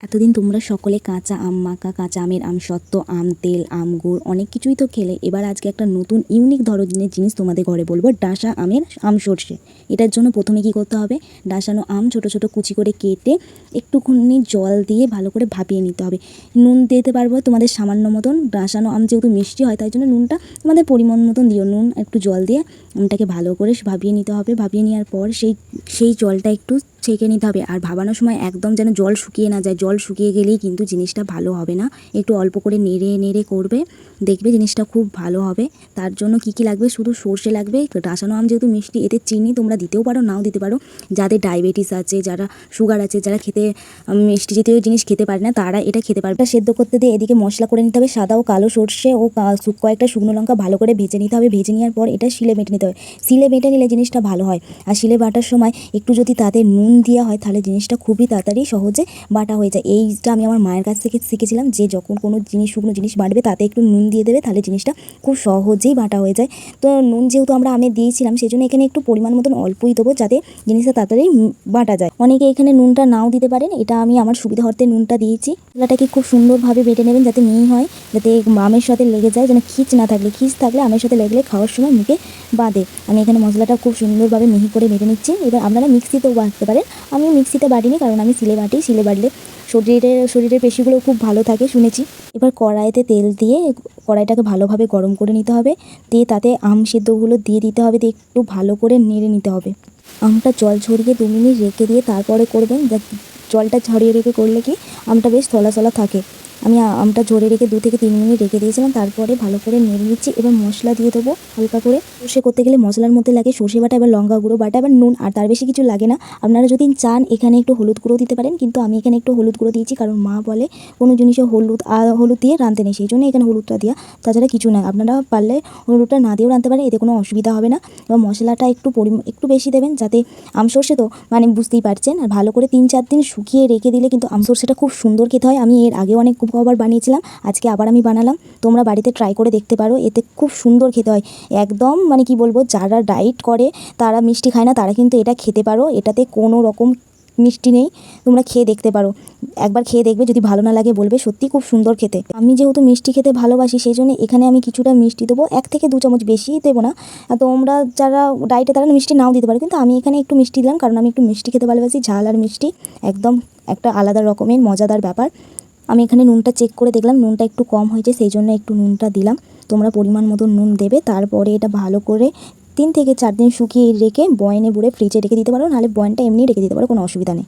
এতদিন তোমরা সকলে কাঁচা আম মাখা, কাঁচা আমের আমসত্ত্ব, আম তেল, আম গুড় অনেক কিছুই তো খেলে। এবার আজকে একটা নতুন ইউনিক ধরনের জিনিস তোমাদের ঘরে বলবো, ডাসা আমের আম সর্ষে। এটার জন্য প্রথমে কি করতে হবে, ডাসানো আম ছোট ছোট কুচি করে কেটে একটুখানি জল দিয়ে ভালো করে ভাপিয়ে নিতে হবে। নুন দিতে পারবো তোমাদের সামান্য মতন, ডাসানো আম যেহেতু মিষ্টি হয় তাই জন্য নুনটা তোমাদের পরিমাণ মতন দিও। নুন একটু জল দিয়ে আমটাকে ভালো করে ভাপিয়ে নিতে হবে। ভাপিয়ে নেওয়ার পর সেই জলটা একটু ছেঁকে নিতে হবে। আর ভাবানোর সময় একদম যেন জল শুকিয়ে না যায়, জল শুকিয়ে গেলেই কিন্তু জিনিসটা ভালো হবে না। একটু অল্প করে নেড়ে নেড়ে করবে, দেখবে জিনিসটা খুব ভালো হবে। তার জন্য কি কি লাগবে, শুধু সর্ষে লাগবে। ডাসানো আম যেহেতু মিষ্টি, এতে চিনি তোমরা দিতেও পারো, নাও দিতে পারো। যাদের ডায়াবেটিস আছে, যারা সুগার আছে, যারা খেতে মিষ্টি জাতীয় জিনিস খেতে পারে না, তারা এটা খেতে পারবে। সেদ্ধ করতে দিয়ে এদিকে মশলা করে নিতে হবে। সাদা ও কালো সর্ষে ও কয়েকটা শুকনো লঙ্কা ভালো করে ভেজে নিতে হবে। ভেজে নেওয়ার পর এটা শিলে বেটে নিতে হবে। শিলে বেটে নিলে জিনিসটা ভালো হয়। আর শিলে বাটার সময় একটু যদি তাতে নুন দেওয়া হয় তাহলে জিনিসটা খুবই তাড়াতাড়ি সহজে বাটা হয়ে যায়। এইটা আমি আমার মায়ের কাছ থেকে শিখেছিলাম, যে যখন কোনো জিনিস শুকনো জিনিস বাটবে তাতে একটু নুন দিয়ে দেবে, তাহলে জিনিসটা খুব সহজেই বাটা হয়ে যায়। তো নুন যেহেতু আমরা আমে দিয়েছিলাম সেই জন্য এখানে একটু পরিমাণ মতন অল্পই দেবো, যাতে জিনিসটা তাড়াতাড়ি বাটা যায়। অনেকে এখানে নুনটা নাও দিতে পারেন, এটা আমি আমার সুবিধা হতে নুনটা দিয়েছি। মশলাটাকে খুব সুন্দরভাবে বেটে নেবেন, যাতে মিহি হয়, যাতে আমের সাথে লেগে যায়, যেন খিচ না থাকলে, খিচ থাকলে আমের সাথে লেগলে খাওয়ার সময় মুখে বাঁধে। আমি এখানে মশলাটা খুব সুন্দরভাবে মিহি করে বেটে নিচ্ছি। এবার আপনারা মিক্সিতেও বাটতে পারেন, আমি মিক্সিতে বাটিনি, কারণ আমি শিলে বাটি। শিলে বাটলে শরীরের পেশিগুলো খুব ভালো থাকে শুনেছি। এবার কড়াইতে তেল দিয়ে কড়াইটাকে ভালোভাবে গরম করে নিতে হবে। দিয়ে তাতে আম সিদ্ধগুলো দিয়ে দিতে হবে, দিয়ে একটু ভালো করে নেড়ে নিতে হবে। আমটা জল ছড়িয়ে 2 মিনিট রেখে দিয়ে তারপরে করবেন। জলটা ছড়িয়ে রেখে করলে কি আমটা বেশ থলা থলা থাকে। আমি আমটা ঝরিয়ে রেখে 2 থেকে 3 মিনিট রেখে দিয়েছিলাম। তারপরে ভালো করে নেড়ে নিচ্ছি। এবার মশলা দিয়ে দেবো হালকা করে। সর্ষে করতে গেলে মশলার মধ্যে লাগে সর্ষে বাটা, এবার লঙ্কা গুঁড়ো বাটা, এবার নুন, আর তার বেশি কিছু লাগে না। আপনারা যদি চান এখানে একটু হলুদ গুঁড়ো দিতে পারেন, কিন্তু আমি এখানে একটু হলুদ গুঁড়ো দিয়েছি, কারণ মা বলে কোনো জিনিসে হলুদ দিয়ে রাঁধতে নেই, সেই জন্য এখানে হলুদটা দেওয়া। তাছাড়া কিছু না, আপনারা পারলে হলুদটা না দিয়েও রাঁধতে পারেন, এতে কোনো অসুবিধা হবে না। এবার মশলাটা একটু বেশি দেবেন, যাতে আম সর্ষে তো মানে বুঝতেই পারছেন। আর ভালো করে 3-4 দিন শুকিয়ে রেখে দিলে কিন্তু আম সর্ষেটা খুব সুন্দর খেতে হয়। আমি এর আগেও অনেক কবার বানিয়েছিলাম, আজকে আবার আমি বানালাম। তোমরা বাড়িতে ট্রাই করে দেখতে পারো, এতে খুব সুন্দর খেতে হয়। একদম মানে কি বলবো, যারা ডায়েট করে, তারা মিষ্টি খায় না, তারা কিন্তু এটা খেতে পারো। এটাতে কোনো রকম মিষ্টি নেই, তোমরা খেয়ে দেখতে পারো। একবার খেয়ে দেখবে, যদি ভালো না লাগে বলবে, সত্যি খুব সুন্দর খেতে। আমি যেহেতু মিষ্টি খেতে ভালোবাসি, সেই জন্য এখানে আমি কিছুটা মিষ্টি দেবো, 1 থেকে 2 চামচ, বেশি দেবো না। তোমরা যারা ডায়েটে তারা মিষ্টি নাও দিতে পারো, কিন্তু আমি এখানে একটু মিষ্টি দিলাম, কারণ আমি একটু মিষ্টি খেতে ভালোবাসি। ঝাল আর মিষ্টি একদম একটা আলাদা রকমের মজাদার ব্যাপার। আমি এখানে নুনটা চেক করে দেখলাম, নুনটা একটু কম হয়েছে, সেই জন্য একটু নুনটা দিলাম। তোমরা পরিমাণ মতো নুন দেবে। তারপরে এটা ভালো করে 3 থেকে 4 দিন শুকিয়ে রেখে বয়ামে ভরে ফ্রিজে রেখে দিতে পারো, নাহলে বয়ামটা এমনি রেখে দিতে পারো, কোনো অসুবিধা নেই।